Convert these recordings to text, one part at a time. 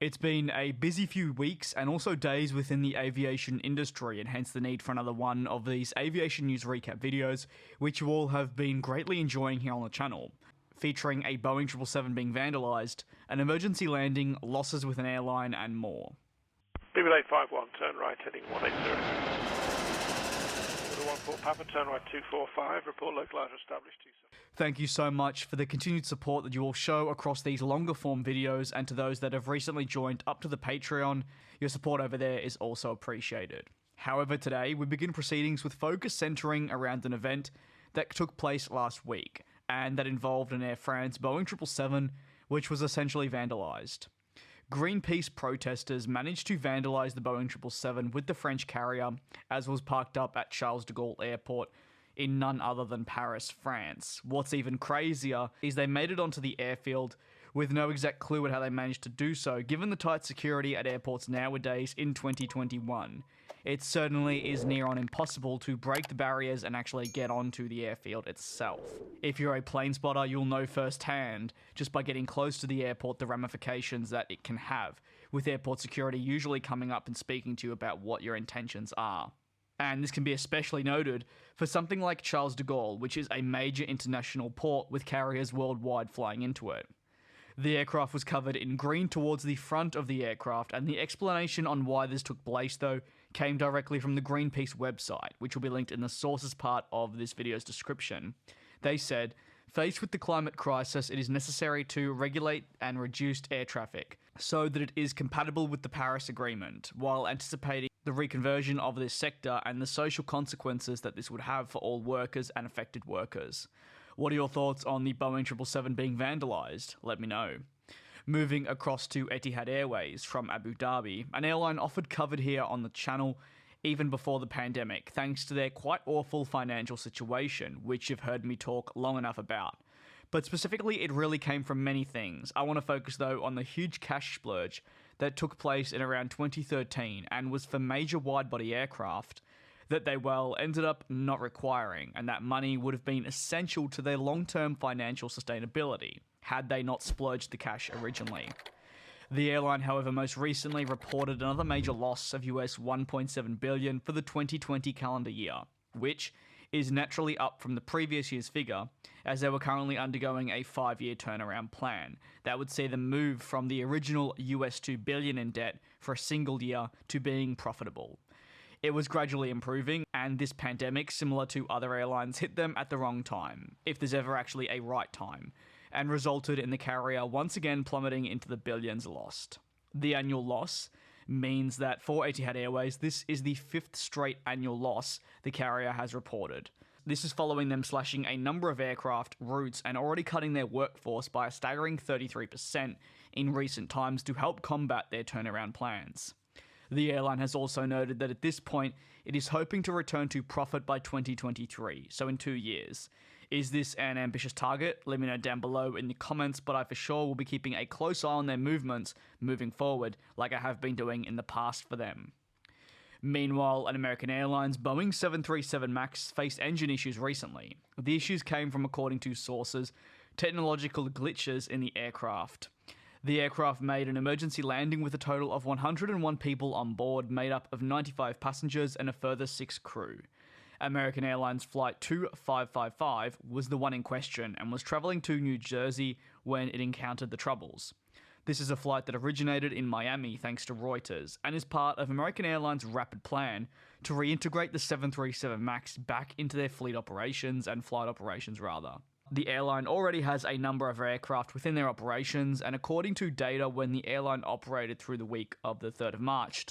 It's been a busy few weeks and also days within the aviation industry, and hence the need for another one of these aviation news recap videos, which you all have been greatly enjoying here on the channel, featuring a Boeing 777 being vandalised, an emergency landing, losses with an airline, and more. BB 851, turn right heading 180. 14 Papa, turn right 245, report localizer established 27. Thank you so much for the continued support that you all show across these longer form videos, and to those that have recently joined up to the Patreon, your support over there is also appreciated. However, today we begin proceedings with focus centering around an event that took place last week, and that involved an Air France Boeing 777, which was essentially vandalised. Greenpeace protesters managed to vandalise the Boeing 777 with the French carrier, as was parked up at Charles de Gaulle Airport in none other than Paris, France. What's even crazier is they made it onto the airfield with no exact clue at how they managed to do so, given the tight security at airports nowadays in 2021. It certainly is near on impossible to break the barriers and actually get onto the airfield itself. If you're a plane spotter, you'll know firsthand, just by getting close to the airport, the ramifications that it can have, with airport security usually coming up and speaking to you about what your intentions are. And this can be especially noted for something like Charles de Gaulle, which is a major international port with carriers worldwide flying into it. The aircraft was covered in green towards the front of the aircraft, and the explanation on why this took place, though, came directly from the Greenpeace website, which will be linked in the sources part of this video's description. They said, "Faced with the climate crisis, it is necessary to regulate and reduce air traffic so that it is compatible with the Paris Agreement, while anticipating the reconversion of this sector and the social consequences that this would have for all workers and affected workers." What are your thoughts on the Boeing 777 being vandalised? Let me know. Moving across to Etihad Airways from Abu Dhabi, an airline offered covered here on the channel even before the pandemic, thanks to their quite awful financial situation, which you've heard me talk long enough about. But specifically, it really came from many things. I want to focus though on the huge cash splurge that took place in around 2013 and was for major wide-body aircraft that they, ended up not requiring, and that money would have been essential to their long-term financial sustainability, had they not splurged the cash originally. The airline, however, most recently reported another major loss of US $1.7 billion for the 2020 calendar year, which is naturally up from the previous year's figure, as they were currently undergoing a 5-year turnaround plan that would see them move from the original US $2 billion in debt for a single year to being profitable. It was gradually improving, and this pandemic, similar to other airlines, hit them at the wrong time, if there's ever actually a right time, and resulted in the carrier once again plummeting into the billions lost. The annual loss means that for Etihad Airways, this is the 5th straight annual loss the carrier has reported. This is following them slashing a number of aircraft routes and already cutting their workforce by a staggering 33% in recent times to help combat their turnaround plans. The airline has also noted that at this point, it is hoping to return to profit by 2023, so in 2 years. Is this an ambitious target? Let me know down below in the comments, but I for sure will be keeping a close eye on their movements moving forward, like I have been doing in the past for them. Meanwhile, at American Airlines, Boeing 737 MAX faced engine issues recently. The issues came from, according to sources, technological glitches in the aircraft. The aircraft made an emergency landing with a total of 101 people on board, made up of 95 passengers and a further 6 crew. American Airlines Flight 2555 was the one in question and was travelling to New Jersey when it encountered the troubles. This is a flight that originated in Miami thanks to Reuters, and is part of American Airlines' rapid plan to reintegrate the 737 MAX back into their fleet operations and flight operations rather. The airline already has a number of aircraft within their operations, and according to data when the airline operated through the week of the 3rd of March,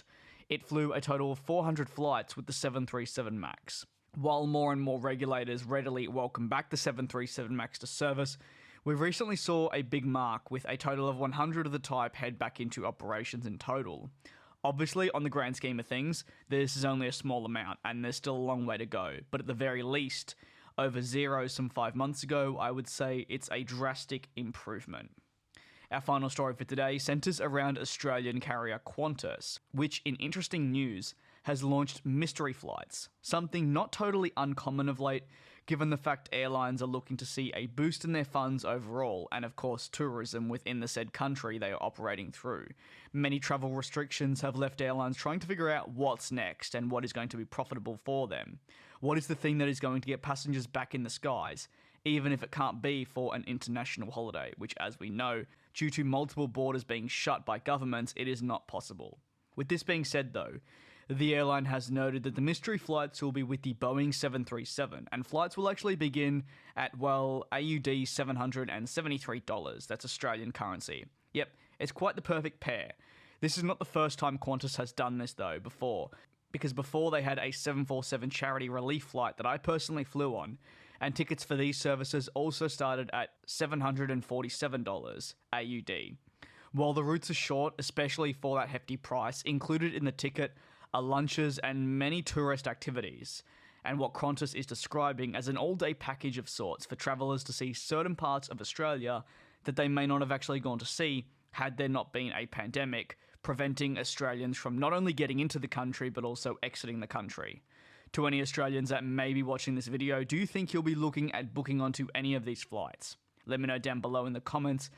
it flew a total of 400 flights with the 737 MAX. While more and more regulators readily welcome back the 737 MAX to service, we recently saw a big mark with a total of 100 of the type head back into operations in total. Obviously, on the grand scheme of things, this is only a small amount, and there's still a long way to go, but at the very least, over zero some 5 months ago, I would say it's a drastic improvement. Our final story for today centres around Australian carrier Qantas, which, in interesting news, has launched mystery flights, something not totally uncommon of late, given the fact airlines are looking to see a boost in their funds overall, and of course tourism within the said country they are operating through. Many travel restrictions have left airlines trying to figure out what's next and what is going to be profitable for them. What is the thing that is going to get passengers back in the skies, even if it can't be for an international holiday, which, as we know, due to multiple borders being shut by governments, it is not possible. With this being said though, the airline has noted that the mystery flights will be with the Boeing 737, and flights will actually begin at, well, AUD $773. That's Australian currency. Yep, it's quite the perfect pair. This is not the first time Qantas has done this though, because before they had a 747 charity relief flight that I personally flew on, and tickets for these services also started at $747 AUD. While the routes are short, especially for that hefty price, included in the ticket are lunches and many tourist activities, and what Qantas is describing as an all-day package of sorts for travellers to see certain parts of Australia that they may not have actually gone to see had there not been a pandemic, preventing Australians from not only getting into the country but also exiting the country. To any Australians that may be watching this video, do you think you'll be looking at booking onto any of these flights? Let me know down below in the comments.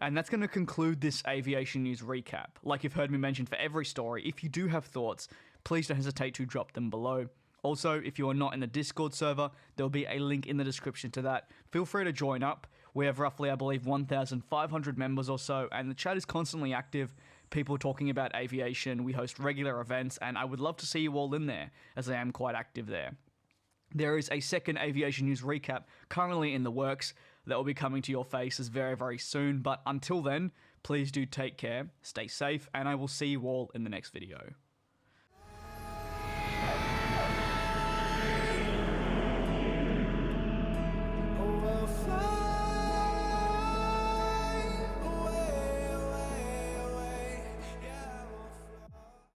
And that's going to conclude this aviation news recap. Like you've heard me mention for every story, if you do have thoughts, please don't hesitate to drop them below. Also, if you are not in the Discord server, there'll be a link in the description to that. Feel free to join up. We have roughly, I believe, 1,500 members or so, and the chat is constantly active. People talking about aviation, we host regular events, and I would love to see you all in there, as I am quite active there. There is a second aviation news recap currently in the works that will be coming to your faces very, very soon. But until then, please do take care, stay safe, and I will see you all in the next video.